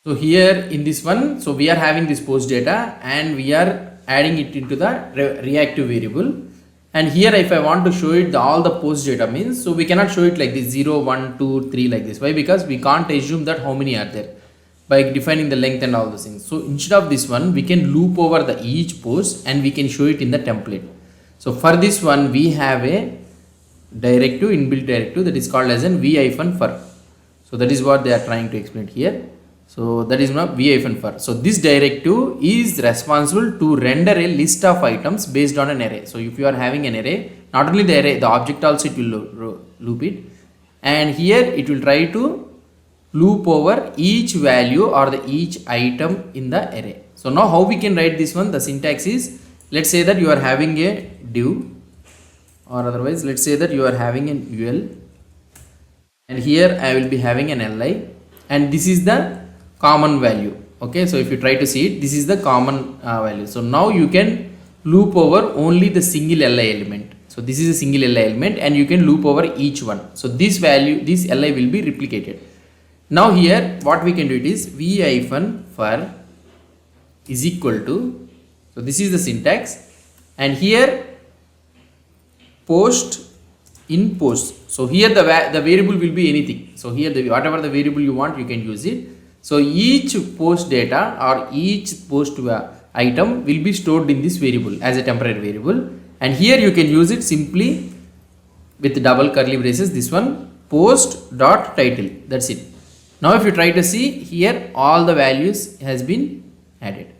So here in this one, so we are having this post data and we are adding it into the reactive variable. And here if I want to show it all the post data means, so we cannot show it like this 0, 1, 2, 3 like this. Why? Because we can't assume that how many are there by defining the length and all those things. So instead of this one, we can loop over the each post and we can show it in the template. So for this one, we have a directive, inbuilt directive, that is called as an v-for. So that is what they are trying to explain here. So that is not v-for. So this directive is responsible to render a list of items based on an array. So if you are having an array, not only the array, the object also it will loop it, and here it will try to loop over each value or the each item in the array. So now how we can write this one? The syntax is, let's say that you are having a div, or otherwise let's say that you are having an ul, and here I will be having an li, and this is the common value. Okay, so if you try to see it, this is the common value. So now you can loop over only the single li element. So this is a single li element and you can loop over each one. So this value, this li will be replicated. Now here what we can do it is v-for is equal to, so this is the syntax, and here post in post. So here the variable will be anything. So here whatever the variable you want, you can use it. So each post data or each post item will be stored in this variable as a temporary variable, and here you can use it simply with double curly braces, this one post dot title, that's it. Now if you try to see here, all the values has been added.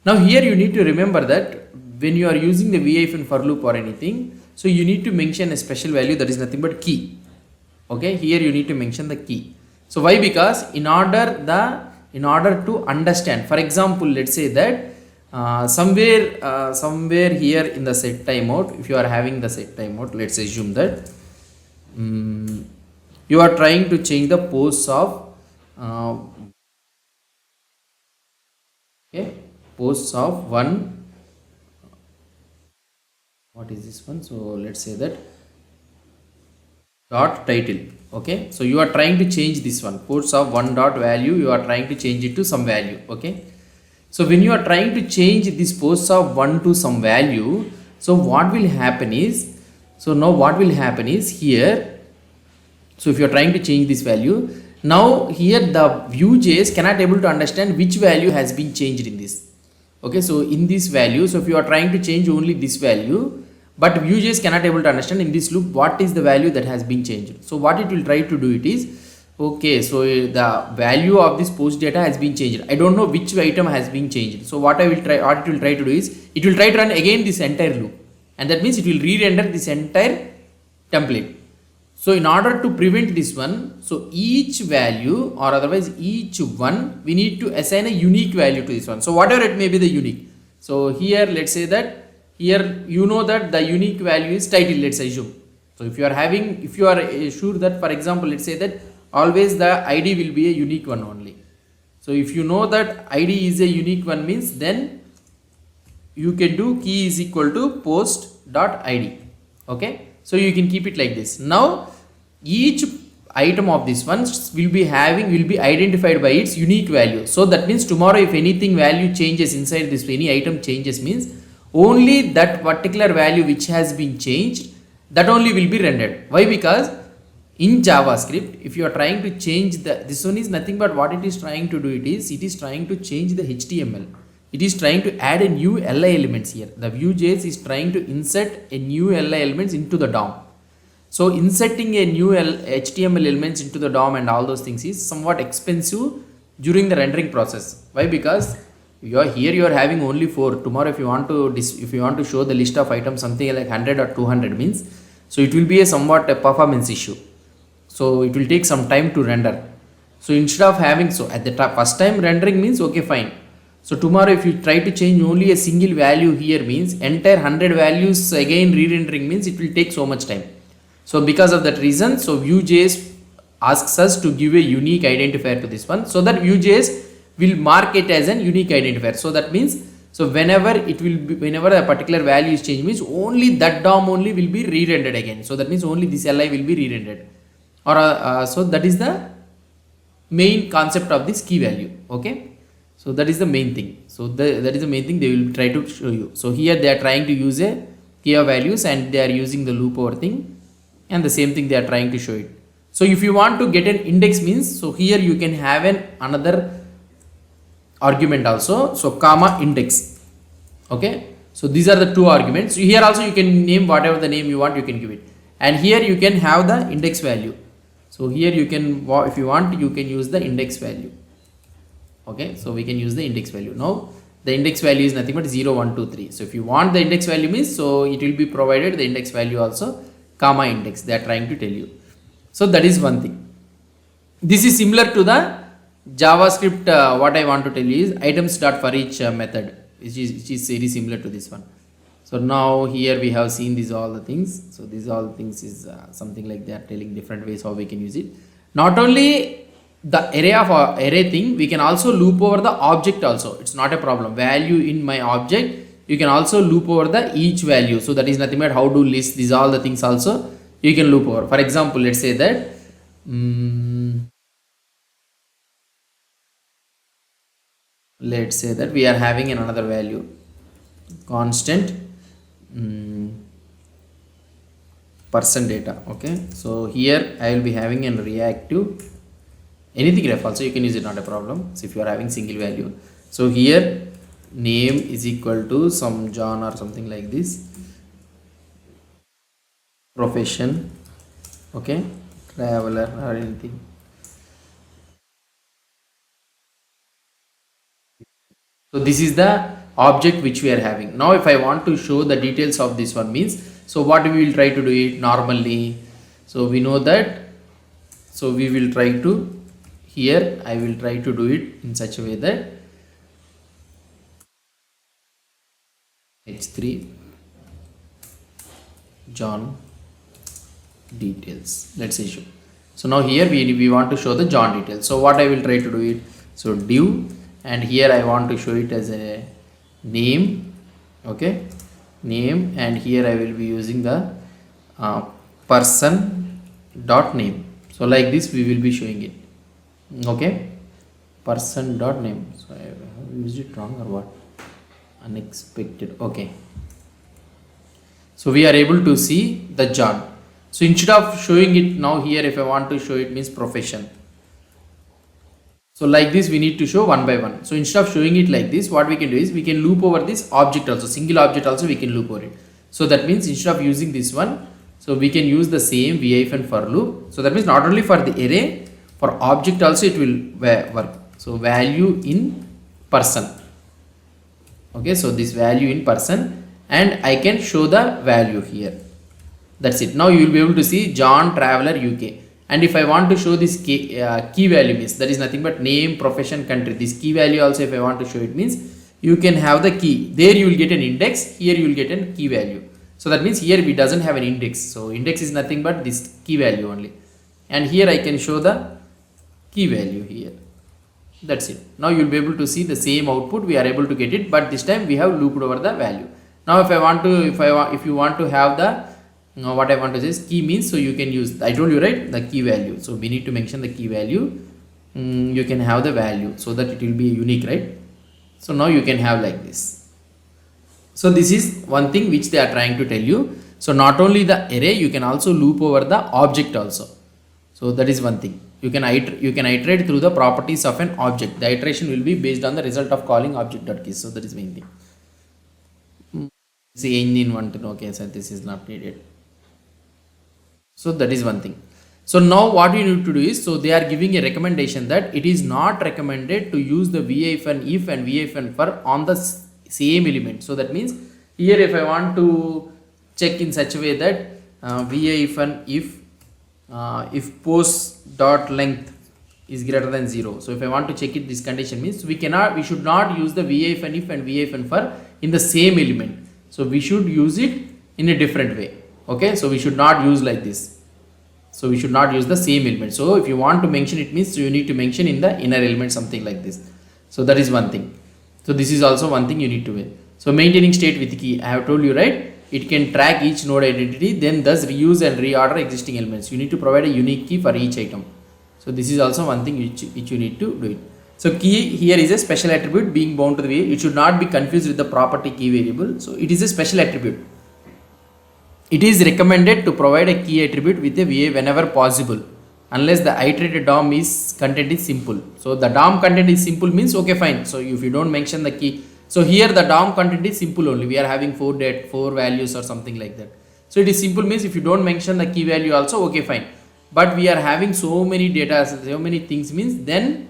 Now here you need to remember that when you are using the v-for loop or anything, so you need to mention a special value that is nothing but key. Okay, here you need to mention the key. So why? Because in order to understand, for example, let's say that somewhere here in the set timeout, if you are having the set timeout, let's assume that you are trying to change the posts of posts of one, what is this one? So let's say that dot title. Okay, so you are trying to change this one, posts of one dot value, you are trying to change it to some value. Okay, so when you are trying to change this posts of one to some value, so what will happen is, so now what will happen is here, so if you are trying to change this value, now here the Vue.js cannot able to understand which value has been changed in this. Okay, so in this value, so if you are trying to change only this value, but Vue.js cannot able to understand in this loop what is the value that has been changed. So what it will try to do it is, okay, so the value of this post data has been changed. I don't know which item has been changed. So what it will try to do is, it will try to run again this entire loop, and that means it will re-render this entire template. So in order to prevent this one, so each value or otherwise each one, we need to assign a unique value to this one. So whatever it may be the unique. So here let's say that here you know that the unique value is title, let's assume. So if you are sure that, for example, let's say that always the ID will be a unique one only. So if you know that ID is a unique one means, then you can do key is equal to post dot ID. Okay, so you can keep it like this. Now each item of this one will be identified by its unique value. So that means tomorrow if anything value changes inside this, any item changes means only that particular value which has been changed, that only will be rendered. Why? Because in JavaScript, if you are trying to change this one is nothing but what it is trying to do, it is trying to change the HTML. It is trying to add a new li elements here. The Vue.js is trying to insert a new li elements into the DOM. So inserting a new HTML elements into the DOM and all those things is somewhat expensive during the rendering process. Why? Because you are having only 4. Tomorrow if you want to show the list of items something like 100 or 200 means, so it will be a somewhat a performance issue. So it will take some time to render. So instead of having, so at the first time rendering means okay fine. So tomorrow if you try to change only a single value here means entire 100 values again re-rendering means it will take so much time. So because of that reason, so Vue.js asks us to give a unique identifier to this one, so that Vue.js will mark it as an unique identifier. So that means, so whenever a particular value is changed means only that DOM only will be re-rendered again. So that means only this li will be re-rendered, or so that is the main concept of this key value. Okay, so that is the main thing. So that is the main thing they will try to show you. So here they are trying to use a key of values and they are using the loop over thing, and the same thing they are trying to show it. So if you want to get an index means, so here you can have an another argument also, so comma index. Okay, so these are the two arguments. So here also you can name whatever the name you want, you can give it, and here you can have the index value. So here you can, if you want, you can use the index value. Okay, so we can use the index value. Now the index value is nothing but 0 1 2 3. So if you want the index value means, so it will be provided the index value also comma index, they are trying to tell you. So that is one thing. This is similar to the JavaScript. What I want to tell you is items dot for each method, which is very similar to this one. So now here we have seen these all the things. So these all things is something like they are telling different ways how we can use it. Not only the array of array thing, we can also loop over the object also. It's not a problem. Value in my object, you can also loop over the each value. So that is nothing but how to list these all the things also you can loop over. For example, let's say that let's say that we are having another value constant person data. Okay, so here I will be having a reactive anything ref also, you can use it, not a problem. So if you are having single value, so here name is equal to some John or something like this, profession, okay, traveler or anything. So this is the object which we are having. Now if I want to show the details of this one means, so what we will try to do it normally. So we know that, so we will try to, here I will try to do it in such a way that h3 John details, let's say show. So now here we want to show the John details. So what I will try to do it, so div, and here I want to show it as a name. Okay, name, and here I will be using the person dot name. So like this we will be showing it. Okay, person dot name. So I have used it wrong or what? Unexpected. Okay, so we are able to see the John. So instead of showing it now here, if I want to show it means profession. So like this we need to show one by one. So instead of showing it like this, what we can do is we can loop over this object also, single object also we can loop over it. So that means instead of using this one, so we can use the same v-for loop. So that means not only for the array, for object also it will work. So value in person. Okay, so this value in person, and I can show the value here. That's it. Now you will be able to see John Traveler UK. And if I want to show this key value means, that is nothing but name, profession, country. This key value also if I want to show it means, you can have the key. There you will get an index, here you will get a key value. So that means here it doesn't have an index. So index is nothing but this key value only. And here I can show the key value here. That's it. Now you will be able to see the same output, we are able to get it, but this time we have looped over the value. Now if I want to, if you want to have the, what I want to say is key means, so you can use, I told you right, the key value. So we need to mention the key value. You can have the value so that it will be unique, right? So now you can have like this. So this is one thing which they are trying to tell you. So not only the array, you can also loop over the object also. So that is one thing. You can iterate through the properties of an object. The iteration will be based on the result of calling object.keys. So that is main thing. See engine one to okay, so this is not needed. So that is one thing. So now what you need to do is, so they are giving a recommendation that it is not recommended to use the if and for on the same element. So that means here if I want to check in such a way that if post dot length is greater than 0. So if I want to check it, this condition means we should not use the if and for in the same element. So we should use it in a different way. Okay, so we should not use like this. So we should not use the same element. So if you want to mention it means, so you need to mention in the inner element something like this. So that is one thing. So this is also one thing you need to do. So maintaining state with key, I have told you right, it can track each node identity, then thus reuse and reorder existing elements. You need to provide a unique key for each item. So this is also one thing which you need to do it. So key here is a special attribute being bound to the VA. It should not be confused with the property key variable. So it is a special attribute. It is recommended to provide a key attribute with a VA whenever possible, unless the iterated DOM is content is simple. So the DOM content is simple means okay fine. So if you don't mention the key, so here the DOM content is simple only. We are having four values or something like that. So it is simple means if you don't mention the key value also okay fine. But we are having so many data, so many things means then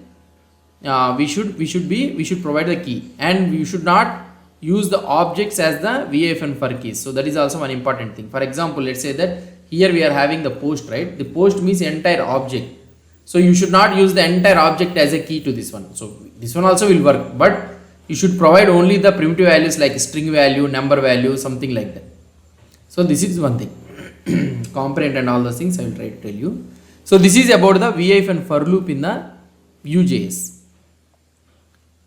we should provide the key, and we should not use the objects as the VAFN for keys. So that is also one important thing. For example, let's say that here we are having the post, right? The post means entire object. So you should not use the entire object as a key to this one. So this one also will work, but you should provide only the primitive values like string value, number value, something like that. So this is one thing. Component and all those things I will try to tell you. So this is about the VAFN for loop in the Vue.js.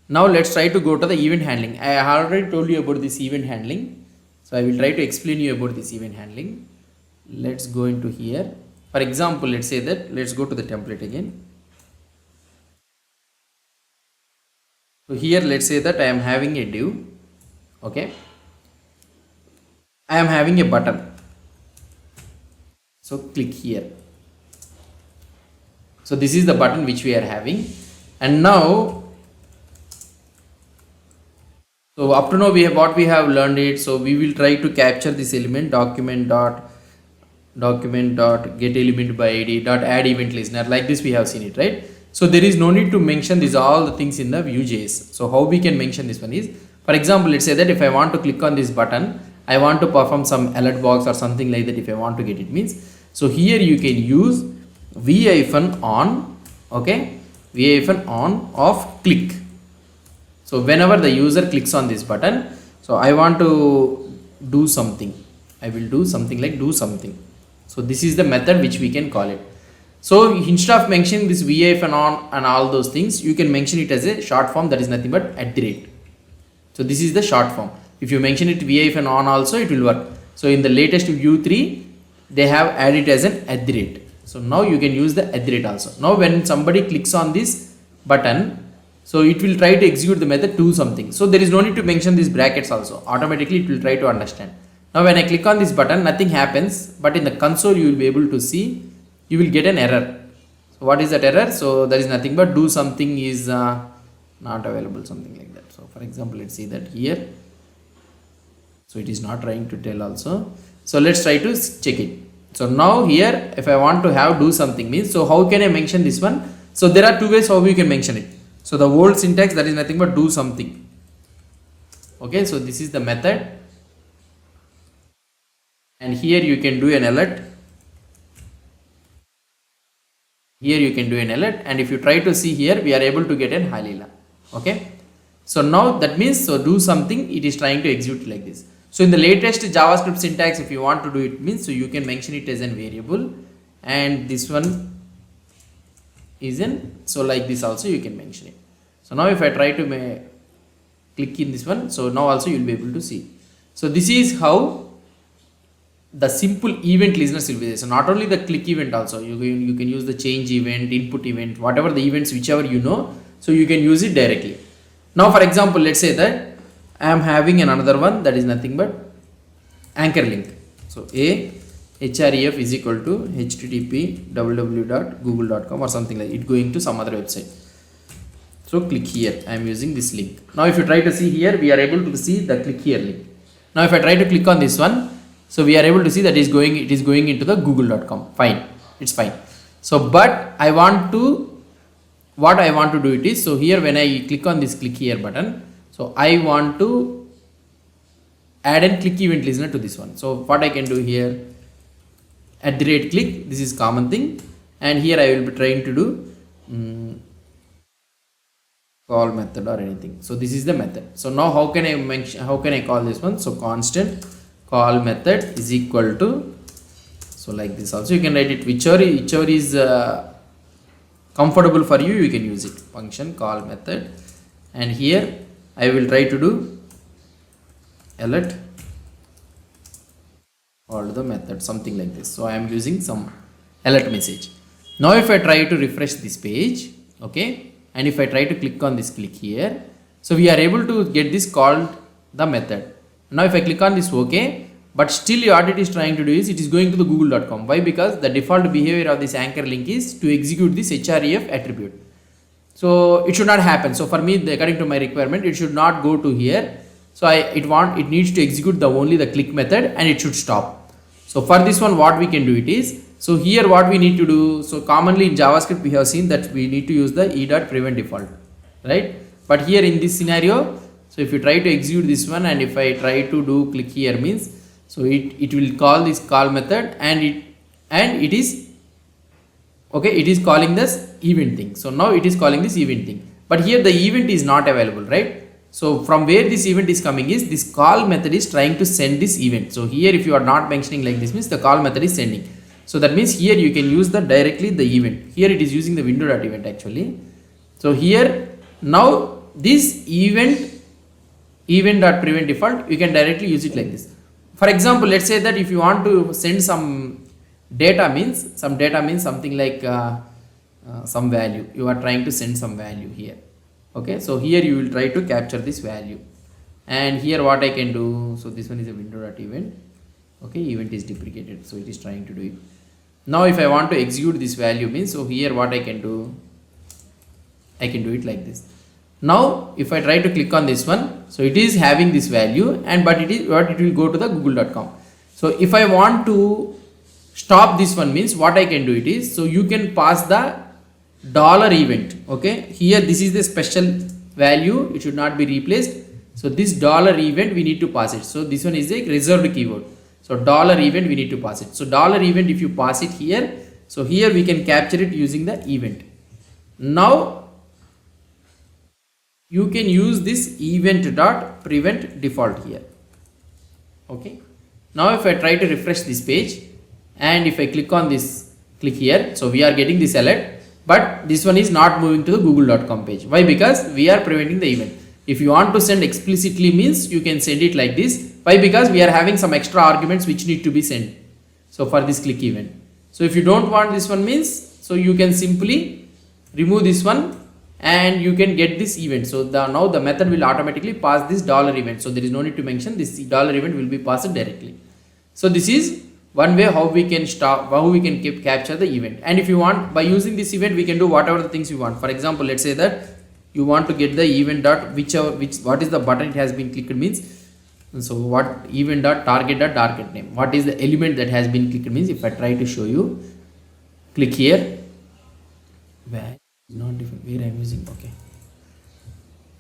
Now let's try to go to the event handling. I already told you about this event handling. So I will try to explain you about this event handling. Let's go into here. For example, let's say that, let's go to the template again. So here let's say that I am having a div. Okay. I am having a button. So click here. So this is the button which we are having. And now, so up to now what we have learned it. So we will try to capture this element document dot get element by id dot add event listener. Like this we have seen it, right? So there is no need to mention these all the things in the Vue.js. So how we can mention this one is, for example, let's say that if I want to click on this button, I want to perform some alert box or something like that. If I want to get it means, so here you can use v-on, okay, v-on of click. So whenever the user clicks on this button, so I want to do something, I will do something like do something. So this is the method which we can call it. So instead of mentioning this v-on and all those things, you can mention it as a short form, that is nothing but @. So this is the short form. If you mention it v-on also, it will work. So in the latest Vue3, they have added as an @. So now you can use the @ also. Now when somebody clicks on this button, so it will try to execute the method do something. So there is no need to mention these brackets also. Automatically it will try to understand. Now when I click on this button, nothing happens, but in the console you will be able to see, you will get an error. So what is that error? So there is nothing but do something is not available, something like that. So for example, let's see that here. So it is not trying to tell also. So let's try to check it. So now here, if I want to have do something means, so how can I mention this one? So there are two ways how you can mention it. So the old syntax, that is nothing but do something. Okay, so this is the method. And here you can do an alert. Here you can do an alert. And if you try to see here, we are able to get an hi Leela. Okay. So now that means, so do something, it is trying to execute like this. So in the latest JavaScript syntax, if you want to do it means, so you can mention it as a variable, and this one is in, so like this also you can mention it. So now if I try to click in this one, so now also you will be able to see. So this is how the simple event listeners will be there. So not only the click event also, you can use the change event, input event, whatever the events, whichever you know, so you can use it directly. Now for example, let's say that I am having another one, that is nothing but anchor link. So a href is equal to http://google.com or something like it, going to some other website. So click here, I am using this link. Now if you try to see here, we are able to see the click here link. Now if I try to click on this one, so we are able to see that it is going into the google.com. Fine, it's fine. So but what I want to do it is, so here when I click on this click here button, so I want to add a click event listener to this one. So what I can do here, @click, this is common thing, and here I will be trying to do call method or anything. So this is the method. So now how can I call this one? So constant call method is equal to, so like this also you can write it, whichever is comfortable for you, you can use it. Function call method, and here I will try to do alert call the method, something like this. So I am using some alert message. Now if I try to refresh this page, okay, and if I try to click on this click here, so we are able to get this called the method. Now if I click on this OK, but still what it is trying to do is it is going to the google.com. Why? Because the default behavior of this anchor link is to execute this href attribute. So it should not happen. So for me, according to my requirement, it should not go to here. So it needs to execute only the click method and it should stop. So for this one, what we can do it is, so here what we need to do, so commonly in JavaScript we have seen that we need to use the e.prevent default, right? But here in this scenario, so if you try to execute this one and if I try to do click here means, so it will call this call method and it is okay, it is calling this event thing. So now it is calling this event thing, but here the event is not available, right? So from where this event is coming is this call method is trying to send this event. So here if you are not mentioning like this means the call method is sending. So that means here you can use directly the event. Here it is using the window.event actually. So here now this event.prevent default, you can directly use it like this. For example, let's say that if you want to send some data means something like some value, you are trying to send some value here. Okay, so here you will try to capture this value, and here what I can do, so this one is a window.event. Okay, event is deprecated, so it is trying to do it. Now if I want to execute this value means, so here what I can do, I can do it like this. Now if I try to click on this one, so it is having this value, and but it will go to the google.com. So if I want to stop this one means what I can do it is, so you can pass the $event. Okay, here this is the special value, it should not be replaced. So this $event we need to pass it. So this one is a reserved keyword. So $event we need to pass it. So $event if you pass it here, so here we can capture it using the event. Now you can use this event.prevent default here. Okay, now if I try to refresh this page and if I click on this click here, so we are getting this alert, but this one is not moving to the google.com page. Why? Because we are preventing the event. If you want to send explicitly means you can send it like this. Why? Because we are having some extra arguments which need to be sent. So for this click event. So if you don't want this one means, so you can simply remove this one and you can get this event. So now the method will automatically pass this $event. So there is no need to mention this $event will be passed directly. So this is one way how we can capture the event. And if you want, by using this event we can do whatever the things you want. For example, let's say that you want to get the event what is the button it has been clicked means, so what event.target.target name, what is the element that has been clicked means, if I try to show you, click here, where is not different, where I am using, okay.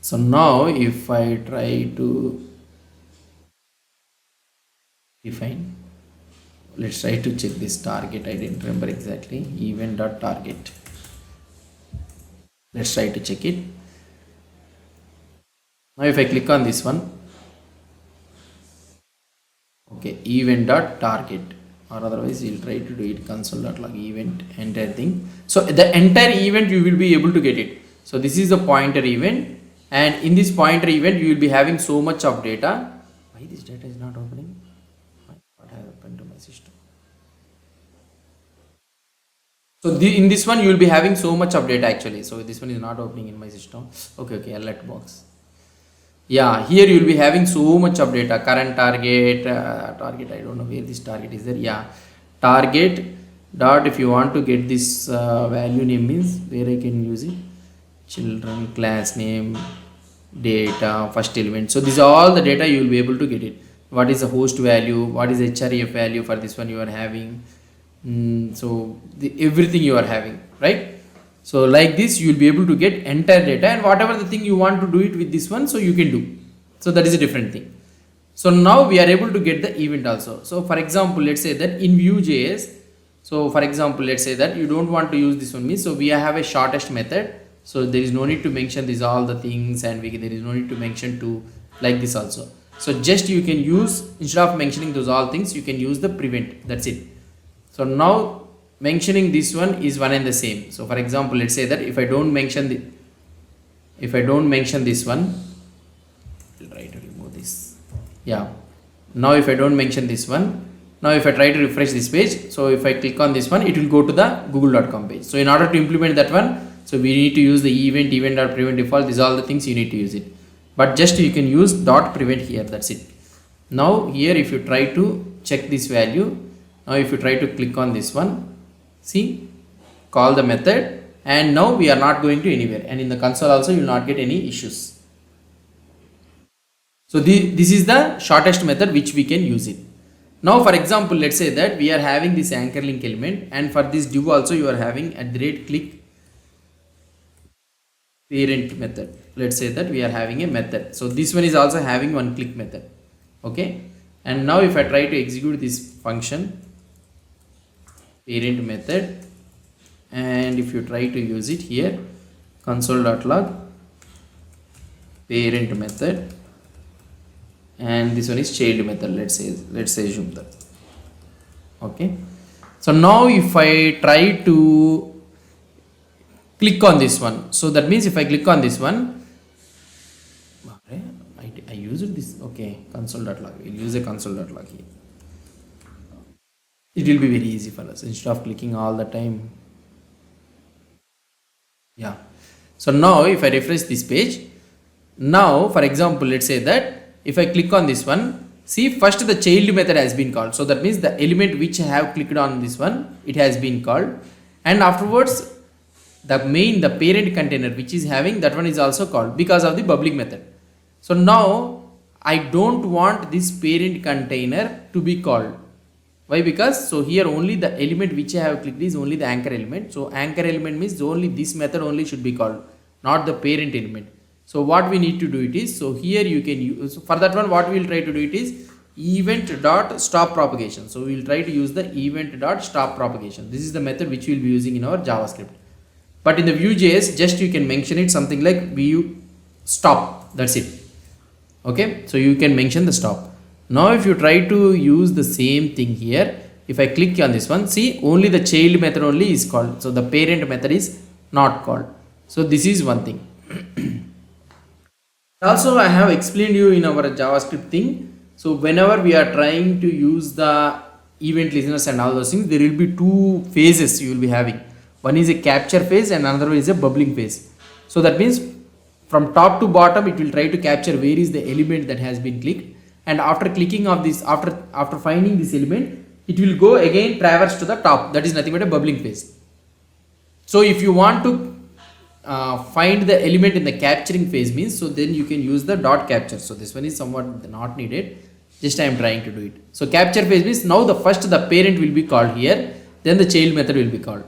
So now if I try to define, let's try to check this target, I didn't remember exactly, event.target, let's try to check it. Now if I click on this one, okay, event.target, or otherwise you'll try to do it console.log event entire thing. So the entire event you will be able to get it. So this is the pointer event, and in this pointer event you will be having so much of data. Why this data is not opening? What has happened to my system? So in this one you will be having so much of data actually. So this one is not opening in my system. Okay, alert box. Yeah, here you will be having so much of data, current target, I don't know where this target is there. Yeah, target dot, if you want to get this value name means where I can use it, children, class name, data, first element. So these are all the data you will be able to get it. What is the host value, what is the href value for this one you are having, so everything you are having, right? So like this you will be able to get entire data, and whatever the thing you want to do it with this one, so you can do. So that is a different thing. So now we are able to get the event also. So for example, let's say that in Vue.js, so for example, let's say that you don't want to use this one means, so we have a shortest method. So there is no need to mention these all the things, and there is no need to mention to like this also. So just you can use, instead of mentioning those all things, you can use the prevent, that's it. So now mentioning this one is one and the same. So for example, let's say that if I don't mention this one, I'll try to remove this. Yeah, now if I don't mention this one, Now if I try to refresh this page, so if I click on this one, it will go to the google.com page. So in order to implement that one, so we need to use the event.prevent default. These are all the things you need to use it, but just you can use .prevent here, that's it. Now here if you try to check this value, now if you try to click on this one, see, call the method, and now we are not going to anywhere, and in the console also you will not get any issues. So this is the shortest method which we can use it. Now for example, let's say that we are having this anchor link element, and for this div also you are having @click parent method. Let's say that we are having a method, so this one is also having one click method. Okay, and now if I try to execute this function parent method, and if you try to use it here, console.log parent method, and this one is child method, let's assume that. Okay, so now if I try to click on this one, so that means if I click on this one, I used this, okay, console.log, we'll use a console.log here. It will be very easy for us instead of clicking all the time. Yeah, so now if I refresh this page, now for example, let's say that if I click on this one, see, first the child method has been called, so that means the element which I have clicked on this one, it has been called, and afterwards the parent container which is having, that one is also called because of the public method. So now I don't want this parent container to be called. Why? Because so here only the element which I have clicked is only the anchor element. So anchor element means only this method only should be called, not the parent element. So what we need to do it is, so here you can use, for that one what we will try to do it is event.stop propagation. So we will try to use the event.stop propagation. This is the method which we will be using in our JavaScript. But in the Vue.js, just you can mention it something like Vue stop, that's it. Okay, so you can mention the stop. Now if you try to use the same thing here, if I click on this one, see, only the child method only is called, so the parent method is not called. So this is one thing. Also I have explained you in our JavaScript thing, so whenever we are trying to use the event listeners and all those things, there will be two phases you will be having. One is a capture phase and another one is a bubbling phase. So that means from top to bottom it will try to capture where is the element that has been clicked, and after clicking of this, after finding this element, it will go again traverse to the top, that is nothing but a bubbling phase. So if you want to find the element in the capturing phase means, so then you can use the dot capture. So this one is somewhat not needed, just I am trying to do it. So capture phase means now the parent will be called here, then the child method will be called.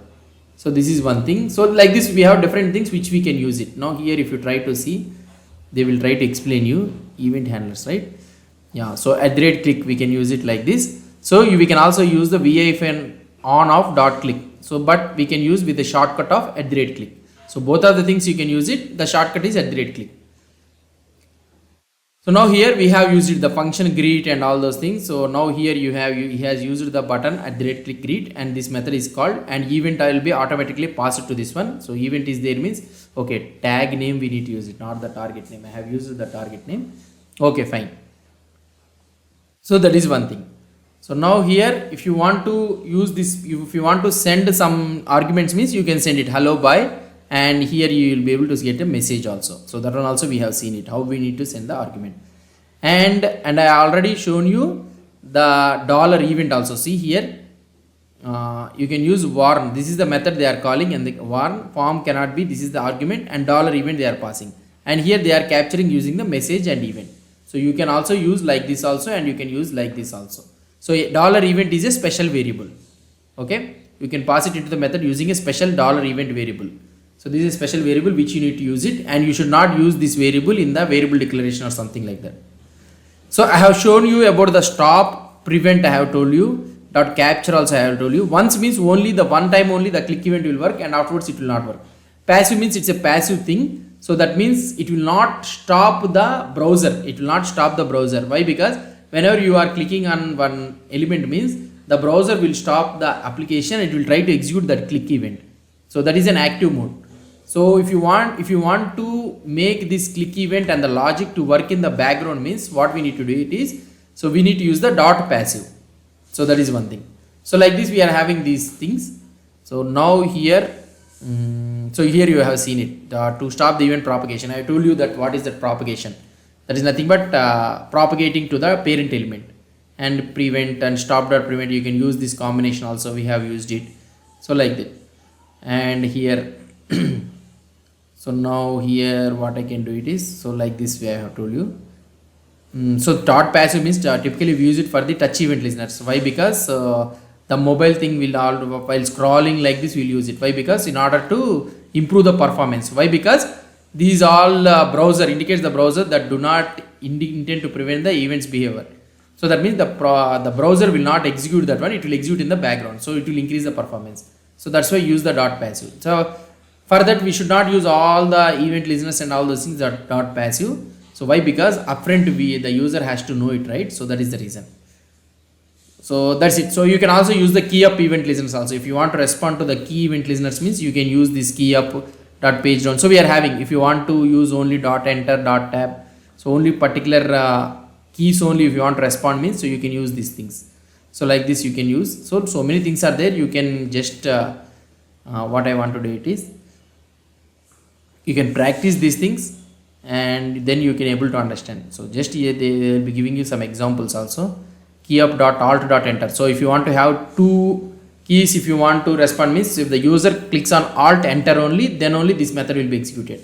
So this is one thing. So like this we have different things which we can use it. Now here if you try to see, they will try to explain you event handlers, right? Yeah, so @click we can use it like this. So we can also use the VIFN on off dot click. So but we can use with the shortcut of @click. So both of the things you can use it. The shortcut is @click. So now here we have used the function greet and all those things. So now here he has used the button @click greet, and this method is called, and event will be automatically passed to this one. So event is there means, okay, tag name we need to use it, not the target name. I have used the target name. Okay, fine. So that is one thing. So now here if you want to use this, if you want to send some arguments means, you can send it hello bye, and here you will be able to get a message also. So that one also we have seen it, how we need to send the argument. And I already shown you the $event also. See here, you can use warn. This is the method they are calling, and the warn form cannot be, this is the argument, and $event they are passing. And here they are capturing using the message and event. So you can also use like this also, and you can use like this also. So $event is a special variable. Okay, you can pass it into the method using a special $event variable. So this is a special variable which you need to use it, and you should not use this variable in the variable declaration or something like that. So I have shown you about the stop, prevent I have told you, dot capture also I have told you. Once means only the one time only the click event will work, and afterwards it will not work. Passive means it's a passive thing. So that means it will not stop the browser. It will not stop the browser. Why? Because whenever you are clicking on one element means, the browser will stop the application. It will try to execute that click event. So that is an active mode. So if you want to make this click event and the logic to work in the background means, what we need to do it is, so we need to use the dot passive. So that is one thing. So like this we are having these things. So now here, so here you have seen it, to stop the event propagation. I told you that what is that propagation. That is nothing but propagating to the parent element. And prevent and stop dot prevent, you can use this combination also, we have used it. So like that. And here so now here what I can do it is, so like this way I have told you. So dot passive means typically we use it for the touch event listeners. Why? Because the mobile thing will all, while scrolling like this we'll use it. Why? Because in order to improve the performance. Why? Because these all browser indicates the browser that do not intend to prevent the events behavior. So that means the browser will not execute that one, it will execute in the background, so it will increase the performance. So that's why use the dot passive. So for that we should not use all the event listeners and all those things that dot passive. So why? Because upfront the user has to know it, right? So that is the reason. So that's it. So you can also use the key up event listeners also. If you want to respond to the key event listeners means you can use this key up dot page down. So we are having, if you want to use only dot enter dot tab, so only particular keys only if you want to respond means, so you can use these things. So like this you can use. So many things are there. You can just what I want to do it is, you can practice these things and then you can able to understand. So just here they will be giving you some examples also. Key up dot alt dot enter. So if you want to have two keys, if you want to respond means, if the user clicks on alt enter only, then only this method will be executed.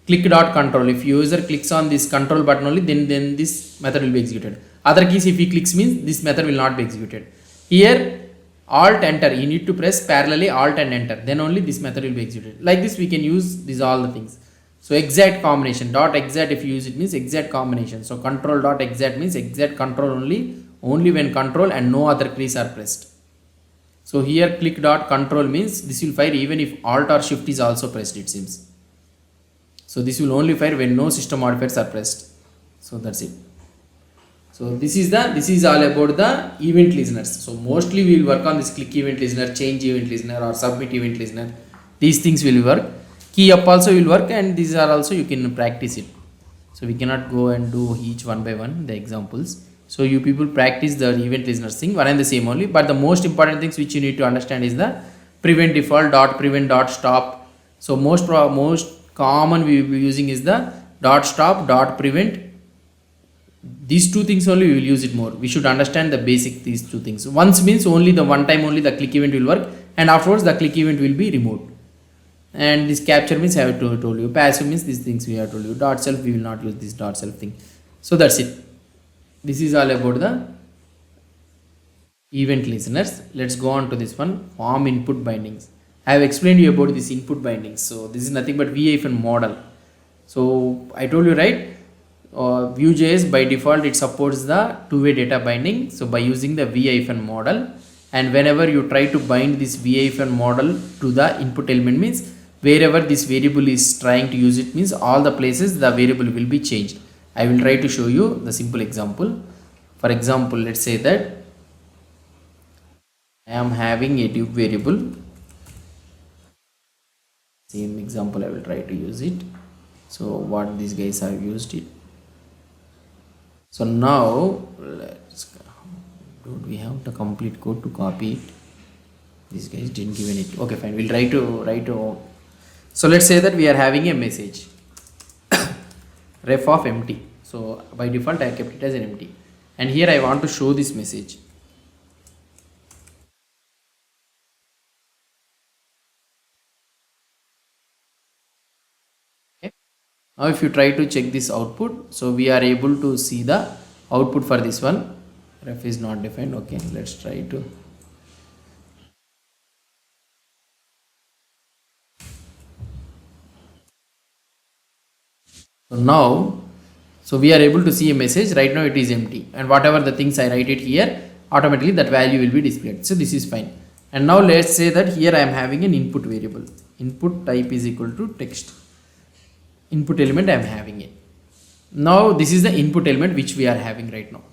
Click dot control, if user clicks on this control button only, then this method will be executed. Other keys if he clicks means this method will not be executed. Here alt enter, you need to press parallelly alt and enter, then only this method will be executed. Like this we can use these all the things. So exact combination, dot exact, if you use it means exact combination. So control dot exact means exact control only when control and no other keys are pressed. So here click dot control means this will fire even if alt or shift is also pressed, it seems. So this will only fire when no system modifiers are pressed. So that's it. So this is all about the event listeners. So mostly we will work on this click event listener, change event listener or submit event listener. These things will work. Key up also will work, and these are also you can practice it. So we cannot go and do each one by one the examples. So you people practice the event listeners thing, one and the same only. But the most important things which you need to understand is the prevent default dot prevent dot stop. So most common we will be using is the dot stop dot prevent. These two things only we will use it more. We should understand the basic these two things. Once means only the one time only the click event will work, and afterwards the click event will be removed. And this capture means I have told you. Passive means these things we have told you. Dot self we will not use this dot self thing. So that's it. This is all about the event listeners. Let's go on to this one, form input bindings. I have explained you about this input bindings. So this is nothing but Vue3 So I told you, right, Vue.js by default it supports the two-way data binding. So by using the Vue3 model, and whenever you try to bind this Vue3 model to the input element means, wherever this variable is trying to use it means all the places the variable will be changed. I will try to show you the simple example. For example, let's say that I am having a div variable. Same example I will try to use it. So what these guys have used it. So now we have the complete code to copy it. These guys didn't give it. Okay, fine. We'll try to. So let's say that we are having a message ref of empty. So by default I kept it as an empty, and here I want to show this message. Okay. Now if you try to check this output, so we are able to see the output for this one. Ref is not defined. Okay, let's try to. So now, so we are able to see a message. Right now it is empty, and whatever the things I write it here, automatically that value will be displayed. So this is fine. And now let's say that here I am having an input variable. Input type is equal to text. Input element I am having it. Now this is the input element which we are having right now.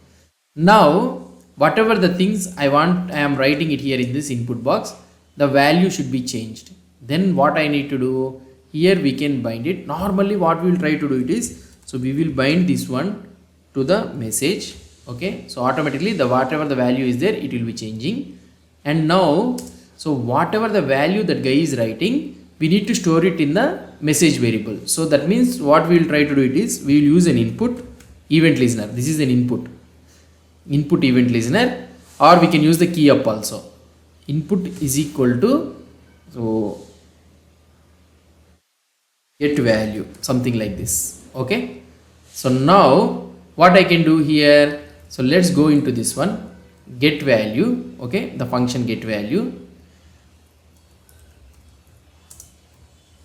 Now whatever the things I want, I am writing it here in this input box. The value should be changed. Then what I need to do? Here we can bind it. Normally what we will try to do it is, so we will bind this one to the message. Okay, so automatically the whatever the value is there, it will be changing. And now, so whatever the value that guy is writing, we need to store it in the message variable. So that means what we will try to do it is, we will use an input event listener. This is an input event listener, or we can use the key up also. Input is equal to, so get value, something like this. Okay, so now what I can do here, so let's go into this one, get value. Okay, the function get value.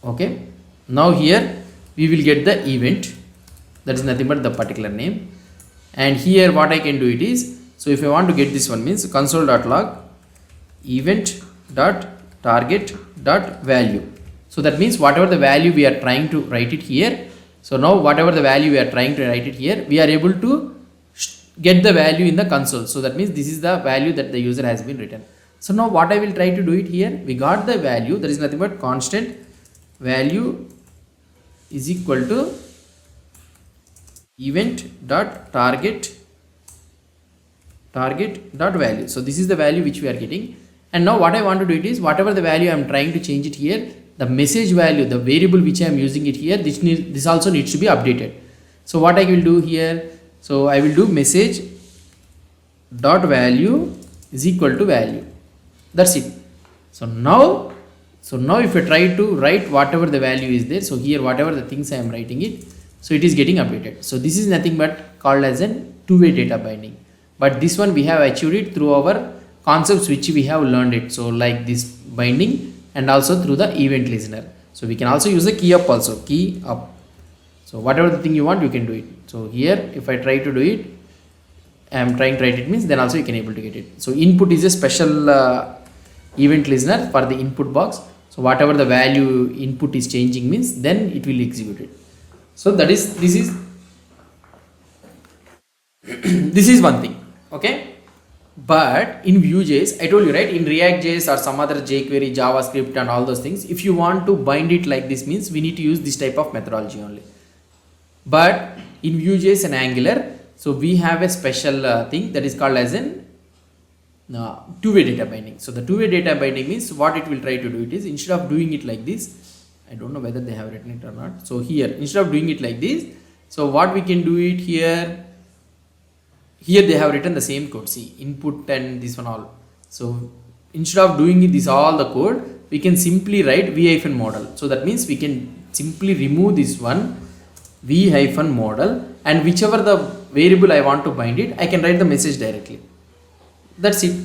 Okay, now here we will get the event, that is nothing but the particular name. And here what I can do it is, so if I want to get this one, means console.log event.target.value. so that means whatever the value we are trying to write it here, so now whatever the value we are trying to write it here, we are able to get the value in the console. So that means this is the value that the user has been written. So now what I will try to do it here, we got the value, that is nothing but constant value is equal to event.target.value. so this is the value which we are getting. And now what I want to do it is, whatever the value I am trying to change it here, the message value, the variable which I am using it here, this also needs to be updated. So what I will do here, so I will do message dot value is equal to value. That's it. So now if I try to write whatever the value is there, so here whatever the things I am writing it, so it is getting updated. So this is nothing but called as a two-way data binding. But this one we have achieved it through our concepts which we have learned it. So like this binding, and also through the event listener. So we can also use the key up also, key up. So whatever the thing you want, you can do it. So here if I try to do it, I am trying to write it, means then also you can able to get it. So input is a special event listener for the input box. So whatever the value input is changing, means then it will execute it. So that is, this is this is one thing. Okay, but in Vue.js, I told you right, in React.js or some other jQuery, JavaScript and all those things, if you want to bind it like this, means we need to use this type of methodology only. But in Vue.js and Angular, so we have a special thing that is called as an two-way data binding. So the two-way data binding means what it will try to do it is, instead of doing it like this, I don't know whether they have written it or not. So here, instead of doing it like this, so what we can do it here, they have written the same code, see, input and this one all. So instead of doing this all the code, we can simply write v-model. So that means we can simply remove this one v-model, and whichever the variable I want to bind it, I can write the message directly. That's it.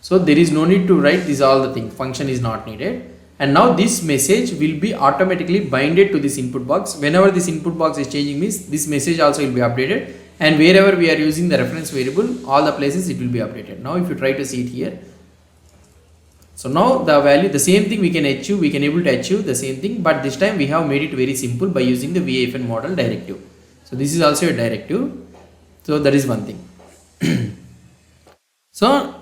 So there is no need to write this all the thing, function is not needed. And now this message will be automatically binded to this input box. Whenever this input box is changing, means this message also will be updated, and wherever we are using the reference variable, all the places it will be updated. Now if you try to see it here, so now the value, the same thing we can achieve, we can able to achieve the same thing, but this time we have made it very simple by using the v-model directive. So this is also a directive. So that is one thing. So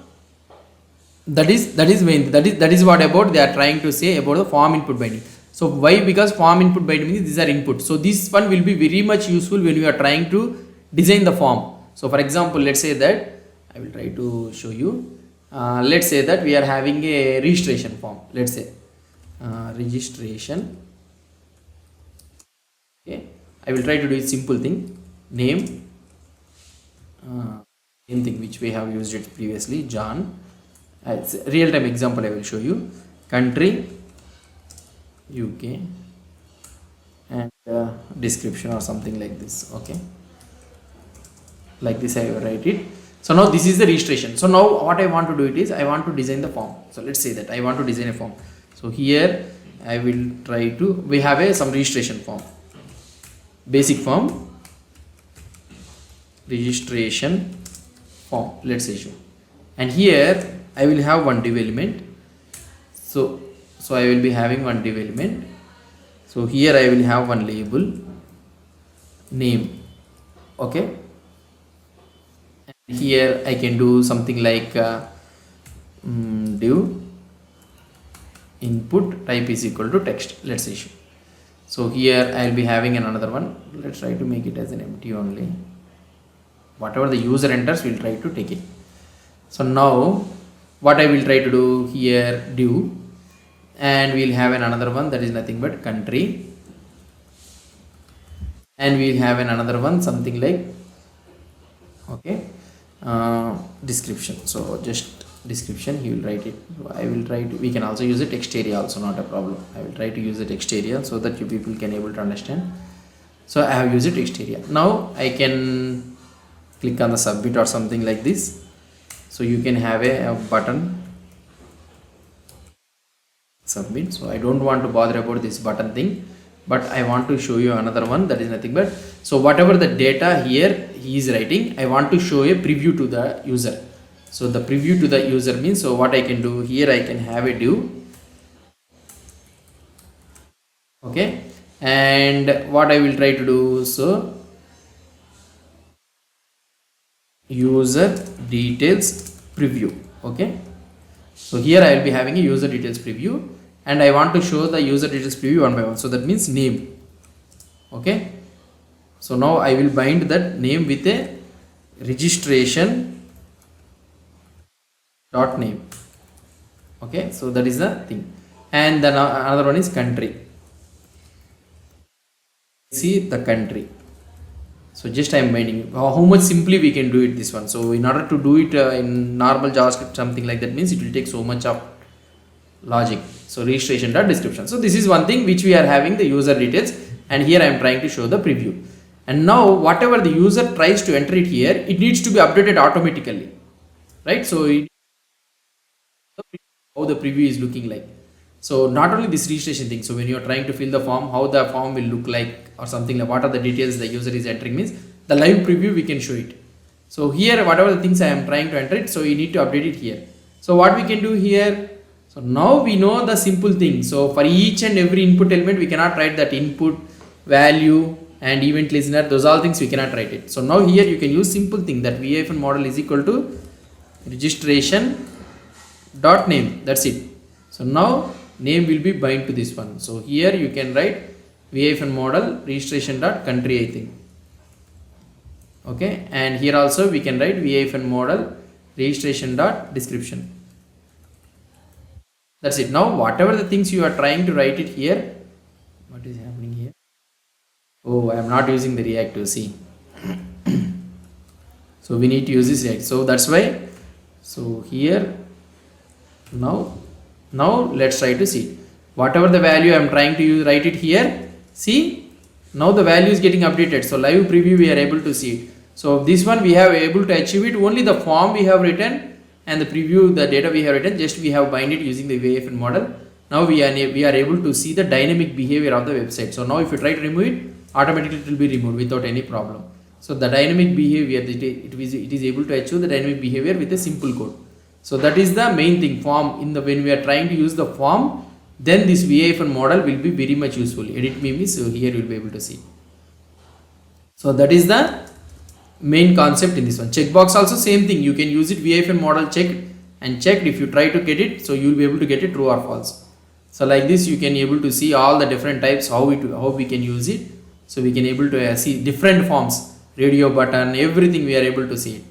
that is what about they are trying to say about the form input binding. So why? Because form input binding means these are inputs. So this one will be very much useful when you are trying to design the form. So for example, let's say that I will try to show you. Let's say that we are having a registration form. Let's say registration. Okay, I will try to do a simple thing. Name, same thing which we have used it previously. John. It's a real-time example I will show you. Country, UK, and description or something like this. Okay, like this I will write it. So now this is the registration. So now what I want to do it is, I want to design the form. So let's say that I want to design a form. So here I will try to, we have some registration form, basic form, registration form, let's say show. And here I will have one div element. So I will be having one div element. So here I will have one label, name. Okay. Here I can do something like div input type is equal to text, let's say. So here I will be having another one. Let's try to make it as an empty only. whatever the user enters, we'll try to take it. So now what I will try to do here, div, and we'll have another one that is nothing but country, and we'll have another one something like, okay, description. So just description, he will write it. I will try to, we can also use a text area also, not a problem. I will try to use a text area so that you people can able to understand. So I have used a text area. Now I can click on the submit or something like this. So you can have a button submit. So I don't want to bother about this button thing, but I want to show you another one that is nothing but, so whatever the data here he is writing, I want to show a preview to the user. So the preview to the user means, so what I can do here, I can have a div, okay, and what I will try to do, so user details preview, okay. So here I will be having a user details preview, and I want to show the user details preview one by one. So that means name, okay. So now I will bind that name with a registration dot name, okay. So that is the thing, and then another one is country. See the country. So just I am binding. How much simply we can do it this one. So in order to do it in normal JavaScript something like that means it will take so much of logic. So registration dot description. So this is one thing which we are having the user details, and here I am trying to show the preview. And now whatever the user tries to enter it here, it needs to be updated automatically, right? So how the preview is looking like. So not only this registration thing, so when you are trying to fill the form, how the form will look like or something like, what are the details the user is entering means, the live preview we can show it. So here whatever the things I am trying to enter it, so you need to update it here. So what we can do here, so now we know the simple thing. So for each and every input element we cannot write that input, value and event listener, those all things we cannot write it. So now here you can use simple thing that VIFN model is equal to registration dot name, that's it. So now name will be bind to this one. So here you can write VIFN model registration dot country, I think, okay, and here also we can write VIFN model registration dot description. That's it. Now whatever the things you are trying to write it here, what is happening here? Oh, I am not using the React to see. So we need to use this React. So that's why. So here now let's try to see whatever the value I am trying to use, write it here. See, now the value is getting updated. So live preview we are able to see it. So this one we have able to achieve it, only the form we have written and the preview, the data we have written, just we have bind it using the VIFN model. Now we are able to see the dynamic behavior of the website. So now if you try to remove it, automatically it will be removed without any problem. So the dynamic behavior, it is able to achieve the dynamic behavior with a simple code. So that is the main thing. Form, in the when we are trying to use the form, then this VIFN model will be very much useful. Edit me means, so here you will be able to see. So that is the main concept in this one. Checkbox also same thing. You can use it VIFN model checked and checked. If you try to get it, so you will be able to get it true or false. So like this you can able to see all the different types how we can use it. So we can able to see different forms, radio button, everything we are able to see it.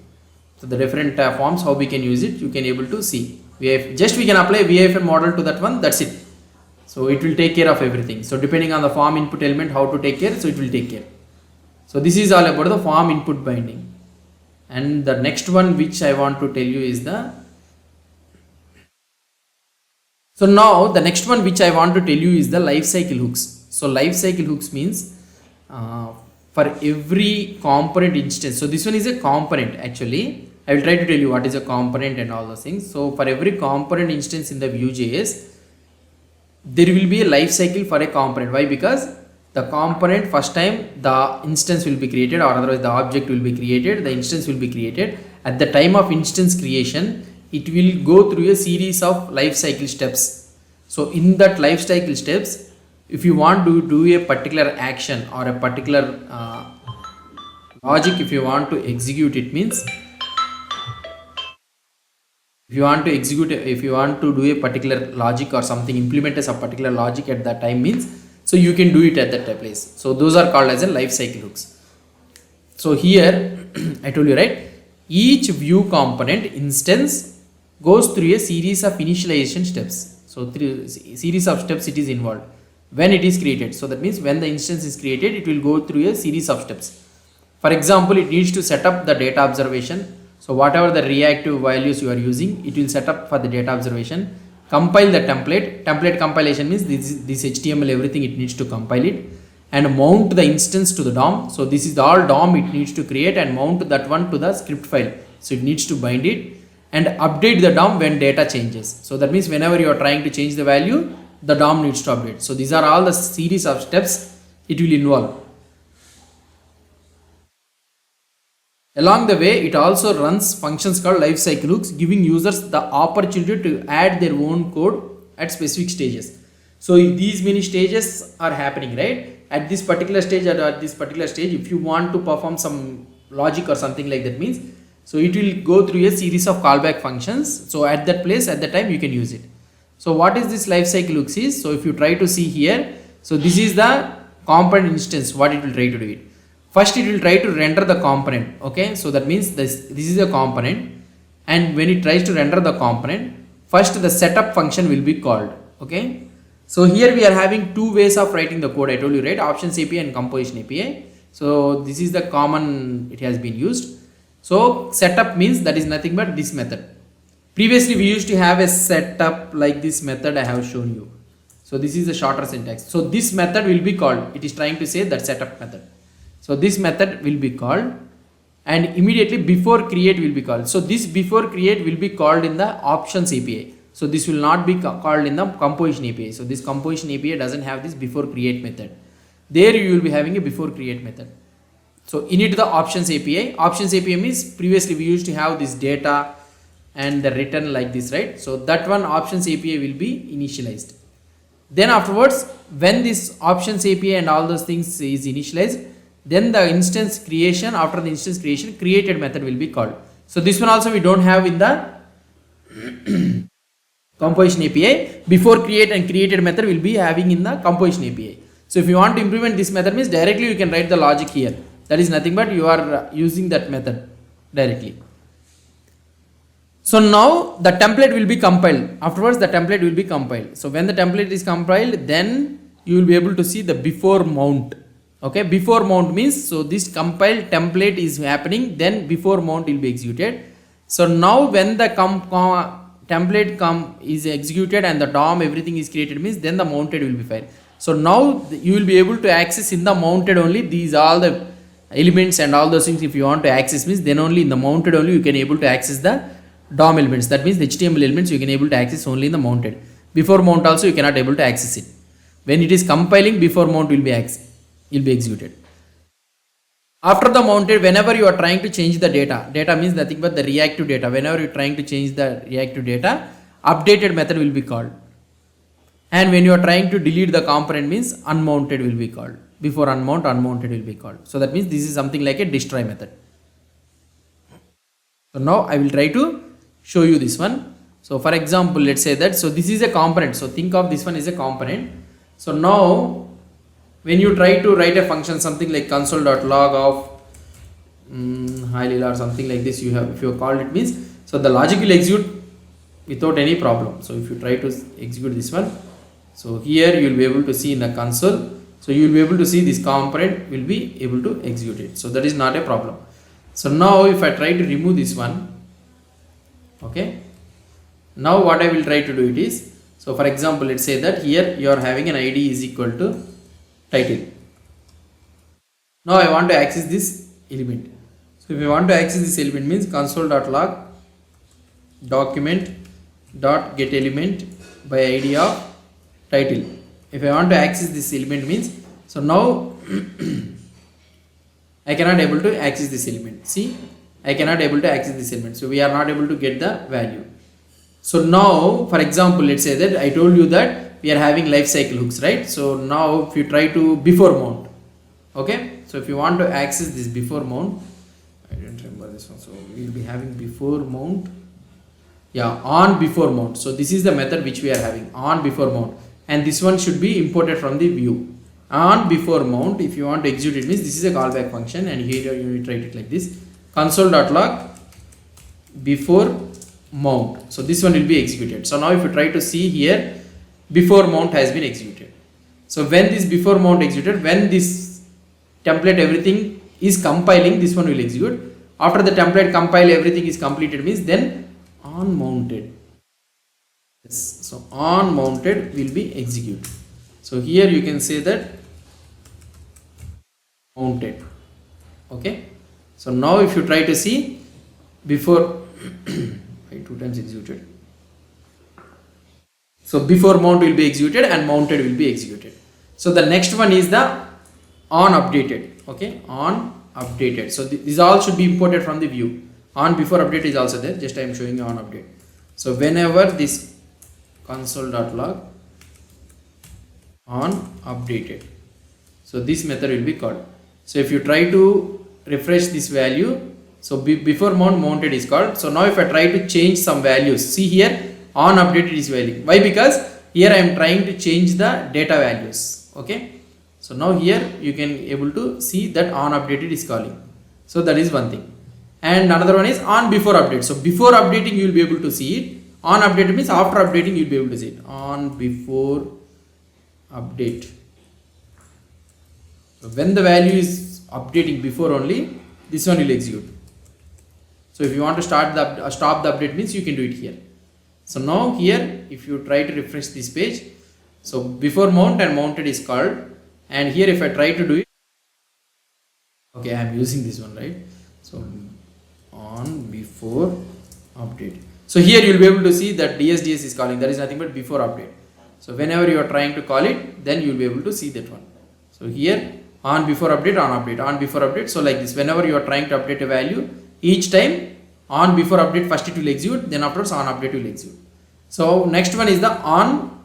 So the different forms how we can use it, you can able to see. We can apply VIFN model to that one, that's it. So it will take care of everything. So depending on the form input element how to take care, so it will take care. So this is all about the form input binding. And the next one which I want to tell you is the, so now the next one which I want to tell you is the lifecycle hooks. So lifecycle hooks means for every component instance. So this one is a component actually. I will try to tell you what is a component and all those things. So for every component instance in the Vue.js, there will be a life cycle for a component. Why? Because the component first time the instance will be created, or otherwise the object will be created, the instance will be created. At the time of instance creation, it will go through a series of life cycle steps. So in that life cycle steps, if you want to do a particular action or a particular logic, if you want to execute it means, if you want to do a particular logic or something, implement a particular logic at that time means, so you can do it at that place. So those are called as a life cycle hooks. So here I told you, right, each Vue component instance goes through a series of initialization steps. So through series of steps it is involved when it is created. So that means when the instance is created, it will go through a series of steps. For example, it needs to set up the data observation. So whatever the reactive values you are using, it will set up for the data observation. Compile the template compilation means this HTML everything it needs to compile it, and mount the instance to the DOM. So this is all DOM it needs to create and mount that one to the script file. So it needs to bind it and update the DOM when data changes. So that means whenever you are trying to change the value, the DOM needs to update. So these are all the series of steps it will involve. Along the way, it also runs functions called lifecycle hooks, giving users the opportunity to add their own code at specific stages. So these many stages are happening, right? At this particular stage or at this particular stage, if you want to perform some logic or something like that means, so it will go through a series of callback functions. So at that place, at that time you can use it. So what is this lifecycle hooks is? So if you try to see here, so this is the component instance, what it will try to do it. First it will try to render the component. Okay, so that means this is a component, and when it tries to render the component, first the setup function will be called. Okay, so here we are having two ways of writing the code. I told you, right? Options API and composition API. So this is the common it has been used. So setup means that is nothing but this method. Previously we used to have a setup like this method I have shown you. So this is the shorter syntax. So this method will be called, it is trying to say that setup method. So this method will be called, and immediately before create will be called. So this before create will be called in the options API. So this will not be called in the composition API. So this composition API doesn't have this before create method. There you will be having a before create method. So init the options API. Options API means previously we used to have this data and the return like this, right? So that one options API will be initialized. Then afterwards, when this options API and all those things is initialized, then the instance creation, after the instance creation, created method will be called. So this one also we don't have in the composition API. Before create and created method will be having in the composition API. So if you want to implement this method means directly you can write the logic here. That is nothing but you are using that method directly. So now the template will be compiled. Afterwards the template will be compiled. So when the template is compiled, then you will be able to see the before mount. Okay, before mount means, so this compiled template is happening, then before mount will be executed. So now when the template is executed and the DOM everything is created means, then the mounted will be fired. So now you will be able to access in the mounted only these all the elements and all those things. If you want to access means, then only in the mounted only you can able to access the DOM elements. That means the HTML elements you can able to access only in the mounted. Before mount also you cannot able to access it. When it is compiling, before mount will be executed. After the mounted, whenever you are trying to change the data means nothing but the reactive data. Whenever you are trying to change the reactive data, updated method will be called. And when you are trying to delete the component means unmounted will be called. Before unmounted will be called. So that means this is something like a destroy method. So now I will try to show you this one. So for example, let's say that, so this is a component. So think of this one is a component. So now when you try to write a function, something like console.log of hi Leela or something like this, you have, if you called it means, so the logic will execute without any problem. So if you try to execute this one, so here you will be able to see in the console, so you will be able to see this component will be able to execute it. So that is not a problem. So now if I try to remove this one, okay, now what I will try to do it is, so for example, let's say that here you are having an ID is equal to title. Now I want to access this element. So if I want to access this element means console.log document.getElement by ID of title. If I want to access this element means, so now I cannot able to access this element. See, I cannot able to access this element. So we are not able to get the value. So now for example, let's say that I told you that we are having lifecycle hooks, right? So now if you try to before mount, okay, so if you want to access this before mount, I don't remember this one, so we will be having before mount, yeah, on before mount. So this is the method which we are having, on before mount, and this one should be imported from the Vue. On before mount, if you want to execute it, means this is a callback function, and here you need to write it like this: console.log before mount. So this one will be executed. So now if you try to see here, before mount has been executed. So when this before mount executed, when this template everything is compiling, this one will execute. After the template compile everything is completed, means then on mounted. Yes. So on mounted will be executed. So here you can say that mounted. Okay. So now if you try to see before two times executed. So before mount will be executed and mounted will be executed. So the next one is the on updated. Okay, on updated. So these all should be imported from the Vue. On before update is also there. Just I am showing you on update. So whenever this console.log on updated, so this method will be called. So if you try to refresh this value, so before mount mounted is called. So now if I try to change some values, see here on updated is value. Why? Because here I am trying to change the data values. Okay. So now here you can able to see that on updated is calling. So that is one thing. And another one is on before update. So before updating you will be able to see it. On updated means after updating you will be able to see it. On before update. So when the value is updating before only, this one will execute. So if you want to stop the update means you can do it here. So now here if you try to refresh this page, so before mount and mounted is called, and here if I try to do it, okay, I am using this one, right? So on before update. So here you will be able to see that DSDS is calling, that is nothing but before update. So whenever you are trying to call it, then you will be able to see that one. So here on before update, on update, on before update. So like this, whenever you are trying to update a value, each time on before update first it will execute, then afterwards on update will execute. So next one is the on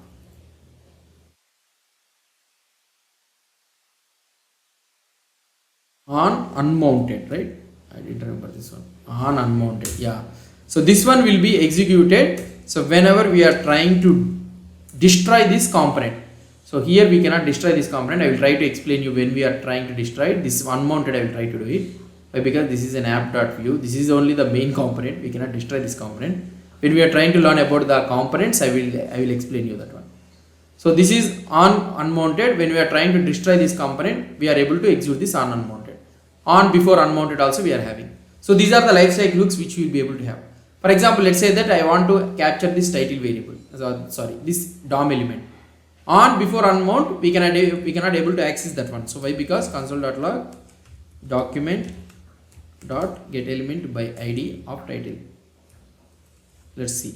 unmounted, right? I didn't remember this one. On unmounted, yeah. So this one will be executed. So whenever we are trying to destroy this component, so here we cannot destroy this component. I will try to explain you when we are trying to destroy it. This unmounted I will try to do it. Why? Because this is an app.vue. This is only the main component. We cannot destroy this component. When we are trying to learn about the components, I will explain you that one. So this is on unmounted. When we are trying to destroy this component, we are able to execute this on unmounted. On before unmounted also we are having. So these are the lifecycle hooks which we will be able to have. For example, let's say that I want to capture this title variable. Sorry, this DOM element. On before unmount, we cannot able to access that one. So why? Because console.log document dot get element by id of title. Let's see.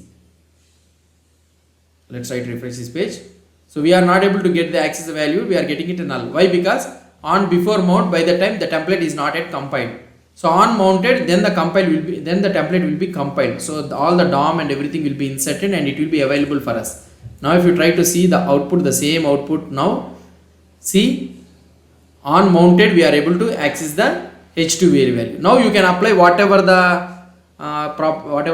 Let's try to refresh this page. So we are not able to get the access value. We are getting it a null. Why? Because on before mount, by the time the template is not yet compiled. So on mounted, then the template will be compiled. So all the DOM and everything will be inserted and it will be available for us. Now if you try to see the output, the same output now, see on mounted we are able to access the h2 value. Now you can apply whatever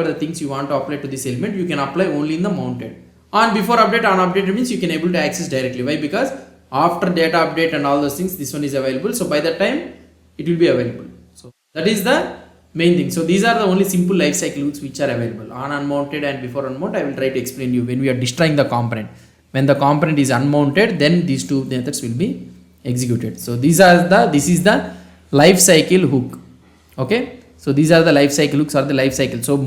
the things you want to apply to this element, you can apply only in the mounted. On before update, on update means you can able to access directly. Why? Because after data update and all those things, this one is available. So by that time it will be available. So that is the main thing. So these are the only simple lifecycle hooks which are available. On unmounted and before unmounted, I will try to explain you when we are destroying the component. When the component is unmounted, then these two methods will be executed. So this is the lifecycle hook. Okay. So these are the lifecycle hooks or the lifecycle. So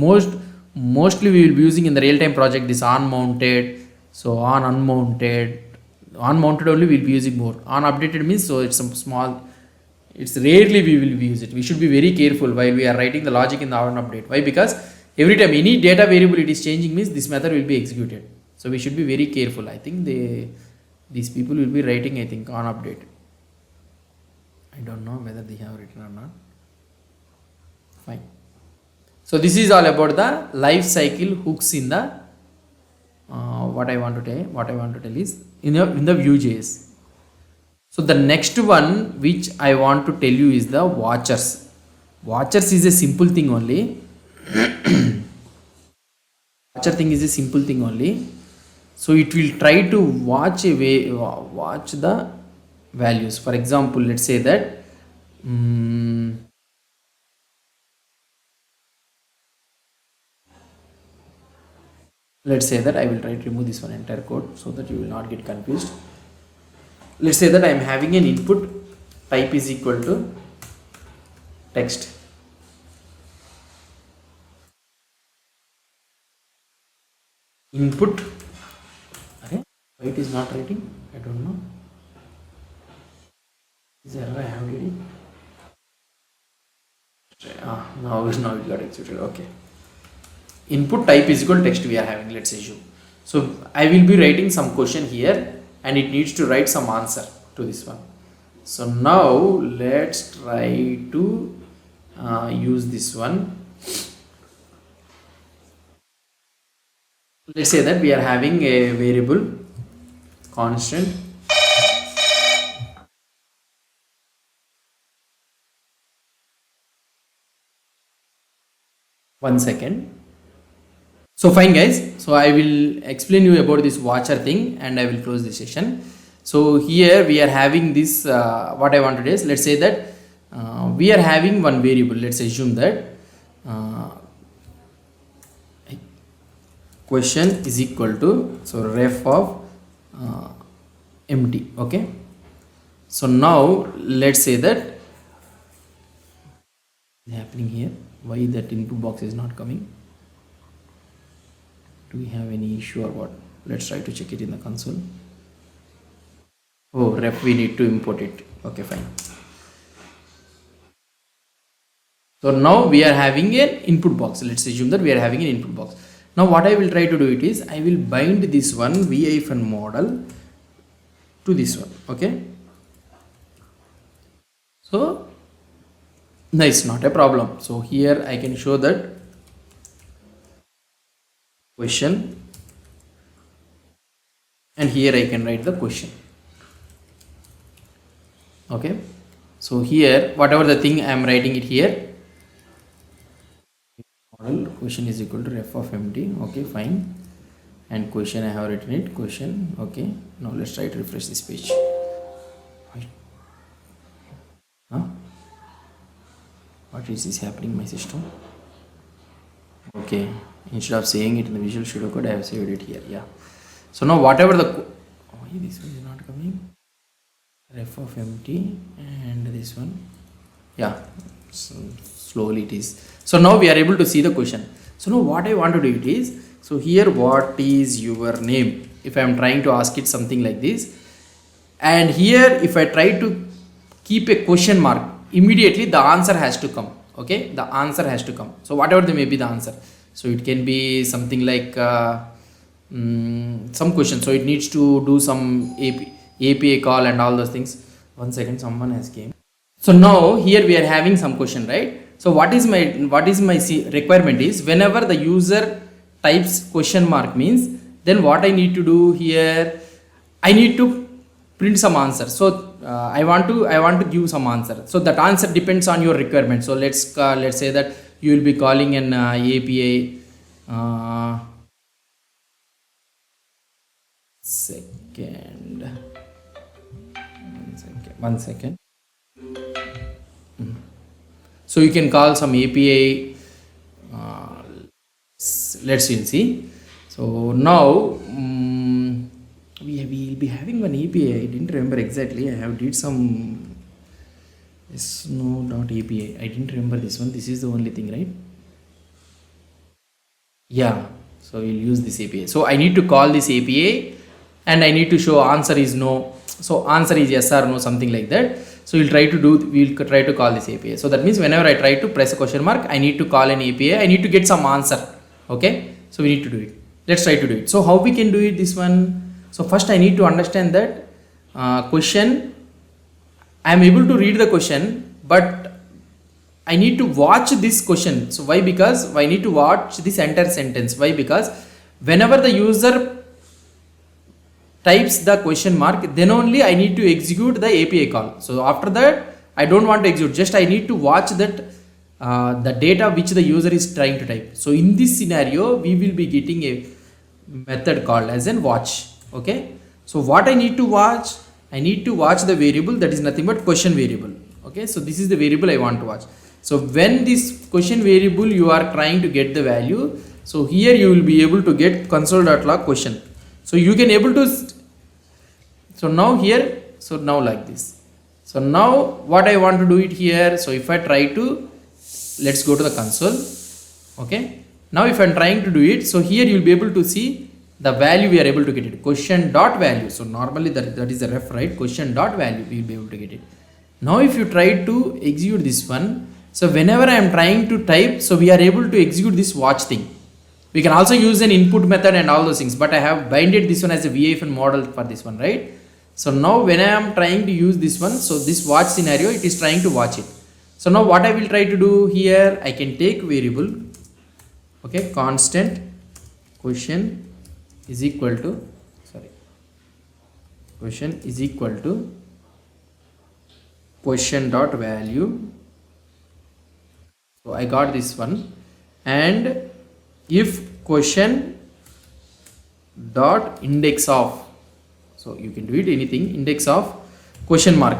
mostly we will be using in the real-time project this on mounted. So on unmounted, on mounted only we will be using more. On updated means, so it's some small. It's rarely we will use it. We should be very careful while we are writing the logic in the on update. Why? Because every time any data variable it is changing means this method will be executed. So we should be very careful. I think these people will be writing, I think, on update. I don't know whether they have written or not. Fine. So this is all about the life cycle hooks in the what I want to tell is in the Vue.js. So the next one which I want to tell you is the watchers. Watchers is a simple thing only. Watcher thing is a simple thing only. So it will try to watch the values. For example, let's say that let's say that I will try to remove this one entire code so that you will not get confused. Let's say that I am having an input type is equal to text. Input, okay, why it is not writing, I don't know, is there error I have already? Now it got executed. Okay, input type is equal to text we are having, let's assume. So I will be writing some question here and it needs to write some answer to this one. So now let's try to use this one. Let's say that we are having a variable constant one second. So fine guys, so I will explain you about this watcher thing and I will close this session. So here we are having this what I want to do is, let's say that we are having one variable. Let's assume that question is equal to, so ref of empty. Okay, so now let's say that is happening here, why that input box is not coming, do we have any issue or what? Let's try to check it in the console. Oh, ref, we need to import it. Okay, fine. So now we are having an input box. Let's assume that we are having an input box. Now what I will try to do it is, I will bind this one v-model to this one. Okay, so nice, not a problem. So here I can show that question and here I can write the question. Okay, so here whatever the thing I am writing it here, model question is equal to ref of empty. Okay, fine, and question I have written it, question. Okay, now let's try to refresh this page. Huh? What is this happening in my system? Okay, instead of saying it in the Visual Studio Code, I have saved it here. Yeah, so now whatever the why this one is not coming, ref of empty, and this one, yeah, so slowly it is. So now we are able to see the question. So now what I want to do it is, so here what is your name, if I am trying to ask it something like this, and here if I try to keep a question mark, immediately the answer has to come. Okay, the answer has to come. So whatever they may be the answer, so it can be something like some question, so it needs to do some API call and all those things. One second, someone has came. So now here we are having some question, right? So what is my requirement is, whenever the user types question mark means, then what I need to do here, I need to print some answer. So I want to give some answer. So that answer depends on your requirement. So let's say that you will be calling an API. One second. So you can call some API. Let's see. So now we will be having one API. I didn't remember exactly. I have did some no.api. I didn't remember this one. This is the only thing, right? Yeah. So we'll use this API. So I need to call this API and I need to show answer is no. So answer is yes or no, something like that. So we'll try to call this API. So that means whenever I try to press a question mark, I need to call an API. I need to get some answer. Okay. So we need to do it. Let's try to do it. So how we can do it, this one? So first I need to understand that question, I am able to read the question, but I need to watch this question. So why? Because I need to watch this entire sentence. Why? Because whenever the user types the question mark, then only I need to execute the API call. So after that, I don't want to execute, just I need to watch that the data which the user is trying to type. So in this scenario, we will be getting a method called as an watch. Okay, so what I need to watch, I need to watch the variable that is nothing but question variable. Okay, so this is the variable I want to watch. So when this question variable you are trying to get the value, so here you will be able to get console.log question. So you can able to, so now here, so now like this. So now what I want to do it here, so if I try to, let's go to the console. Okay, now if I'm trying to do it, so here you will be able to see the value we are able to get it, question dot value. So normally that is the ref, right? Question dot value we will be able to get it. Now if you try to execute this one, so whenever I am trying to type, so we are able to execute this watch thing. We can also use an input method and all those things, but I have binded this one as a VIFN model for this one, right? So now when I am trying to use this one, so this watch scenario, it is trying to watch it. So now what I will try to do here, I can take variable, okay, constant question is equal to, sorry, question is equal to question dot value. So I got this one, and if question dot index of, so you can do it anything, index of question mark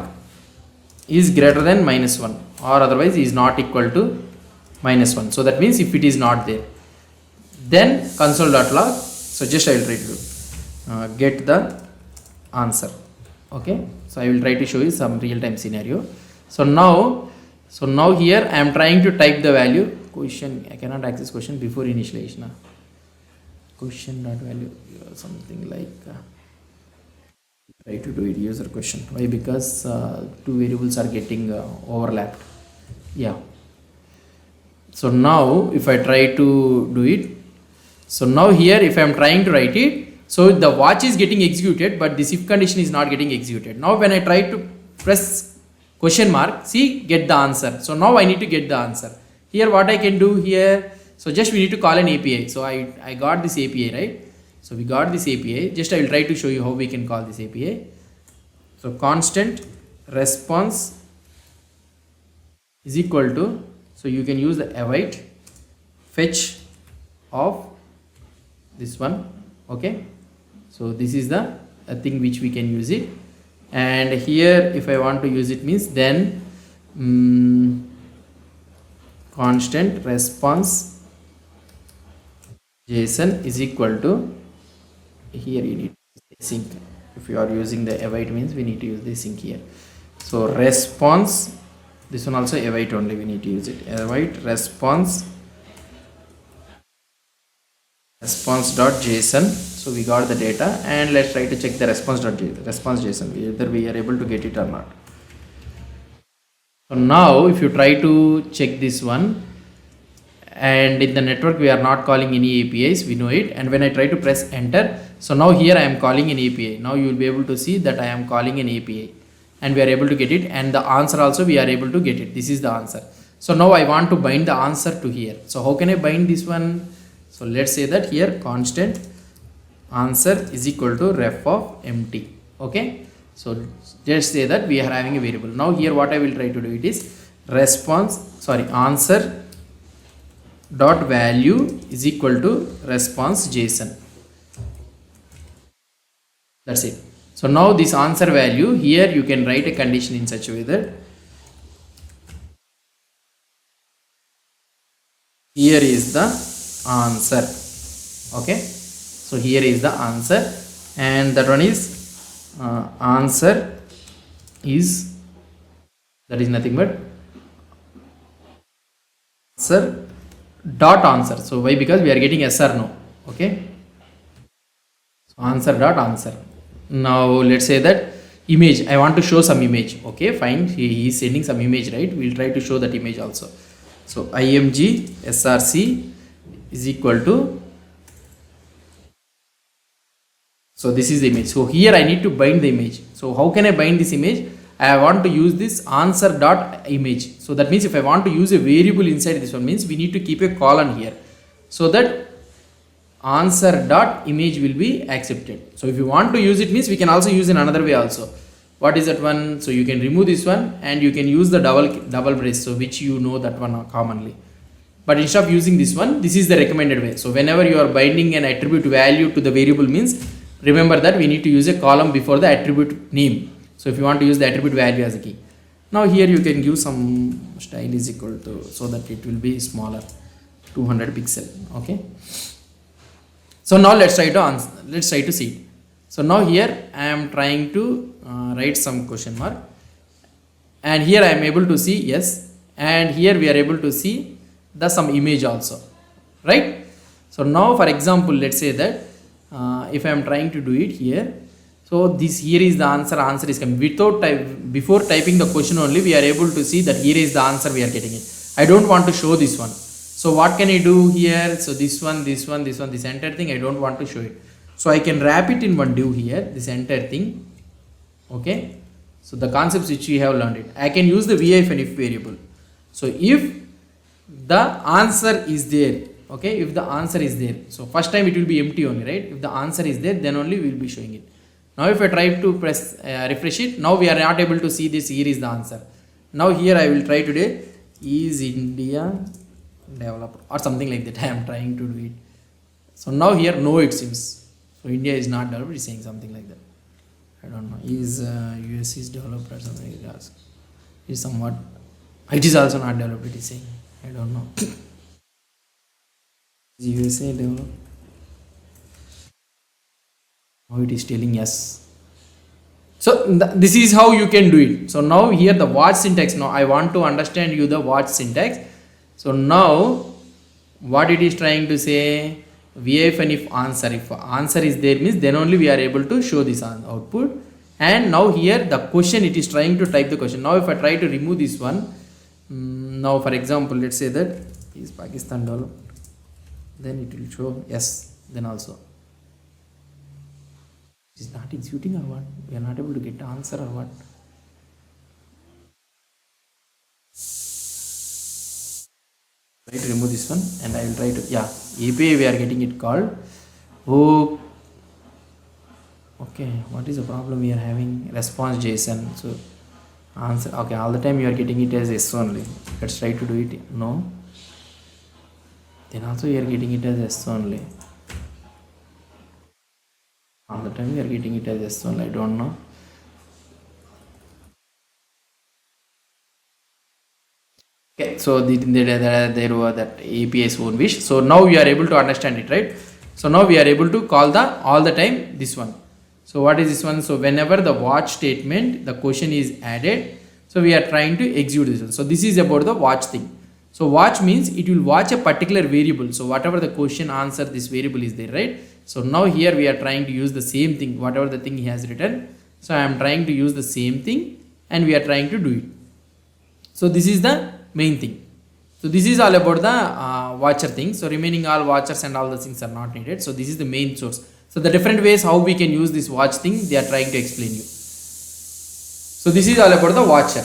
is greater than -1 or otherwise is not equal to -1. So that means if it is not there, then console.log, so just I will try to get the answer. Okay, so I will try to show you some real-time scenario. So now here I am trying to type the value question. I cannot access question before initialization. Question dot value, something like try to do it user question. Why? Because two variables are getting overlapped. Yeah. So now if I try to do it, so now here if I am trying to write it, so the watch is getting executed, but this if condition is not getting executed. Now when I try to press question mark, see, get the answer. So now I need to get the answer. Here what I can do here, so just we need to call an API. So I got this API, right? So we got this API. Just I will try to show you how we can call this API. So constant response is equal to, so you can use the await fetch of this one. Okay, so this is the thing which we can use it. And here if I want to use it means then constant response JSON is equal to, here you need sync. If you are using the await means we need to use the sync here. So response, this one also await only, we need to use it, await response dot JSON. So we got the data, and let's try to check the response JSON, whether we are able to get it or not. So now if you try to check this one, and in the network we are not calling any APIs, we know it, and when I try to press enter, so now here I am calling an API. Now you will be able to see that I am calling an API, and we are able to get it, and the answer also we are able to get it. This is the answer. So now I want to bind the answer to here. So how can I bind this one? So let's say that here constant answer is equal to ref of empty. Okay, so just say that we are having a variable. Now here what I will try to do it is answer dot value is equal to response JSON. That's it. So now this answer value, here you can write a condition in such a way that here is the answer. Okay, so here is the answer, and that one is answer is, that is nothing but answer dot answer. So why? Because we are getting yes or no. Okay, so answer dot answer. Now let's say that image, I want to show some image. Okay, fine, he is sending some image, right? We'll try to show that image also. So img src is equal to, so this is the image. So here I need to bind the image. So how can I bind this image? I want to use this answer dot image. So that means if I want to use a variable inside this one, means we need to keep a colon here, so that answer dot image will be accepted. So if you want to use it means we can also use in another way also. What is that one? So you can remove this one and you can use the double brace, so which you know that one commonly. But instead of using this one, this is the recommended way. So whenever you are binding an attribute value to the variable means, remember that we need to use a column before the attribute name. So if you want to use the attribute value as a key. Now here you can give some style is equal to, so that it will be smaller, 200 pixel. Okay. So now let's try to answer, let's try to see it. So now here I am trying to write some question mark, and here I am able to see yes, and here we are able to see the some image also, right? So now for example, let's say that if I am trying to do it here, so this here is the answer is coming without before typing the question only, we are able to see that here is the answer we are getting it. I don't want to show this one. So what can I do here? So this entire thing I don't want to show it. So I can wrap it in one div here, this entire thing. Okay. So the concepts which we have learned it. I can use the if variable. So if the answer is there, okay, if the answer is there, so first time it will be empty only, right? If the answer is there, then only we will be showing it. Now if I try to press refresh it, now we are not able to see this, here is the answer. Now here I will try today, is India developer or something like that. I am trying to do it. So now here no, it seems. So India is not developed, is saying something like that. I don't know. Is US is developed or something like that. Is somewhat. It is also not developed, it is saying. I don't know. Is USA developed? Now it is telling yes. So this is how you can do it. So now here the watch syntax. Now I want to understand you the watch syntax. So now what it is trying to say, if and if answer is there means then only we are able to show this output. And now here the question, it is trying to type the question. Now if I try to remove this one, now for example let's say that is Pakistan developed, then it will show yes, then also it is not executing or what, we are not able to get the answer or what. Try to remove this one and I will try to, yeah, API we are getting it called. Oh, okay, what is the problem we are having? Response JSON. So answer, okay, all the time you are getting it as yes only. Let's try to do it. No, then also you are getting it as yes only. All the time we are getting it as yes only. I don't know. Okay, so there were that API's own wish. So now we are able to understand it, right? So now we are able to call the all the time this one. So what is this one? So whenever the watch statement, the question is added, so we are trying to execute this one. So this is about the watch thing. So watch means it will watch a particular variable. So whatever the question answer, this variable is there, right? So now here we are trying to use the same thing, whatever the thing he has written. So I am trying to use the same thing and we are trying to do it. So this is the main thing. So this is all about the watcher thing. So remaining all watchers and all the things are not needed. So this is the main source. So the different ways how we can use this watch thing, they are trying to explain you. So this is all about the watcher.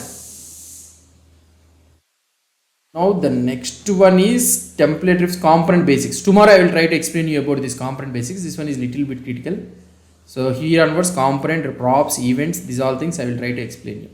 Now the next one is template riffs component basics. Tomorrow I will try to explain you about this component basics. This one is little bit critical. So here onwards component, props, events, these all things I will try to explain you.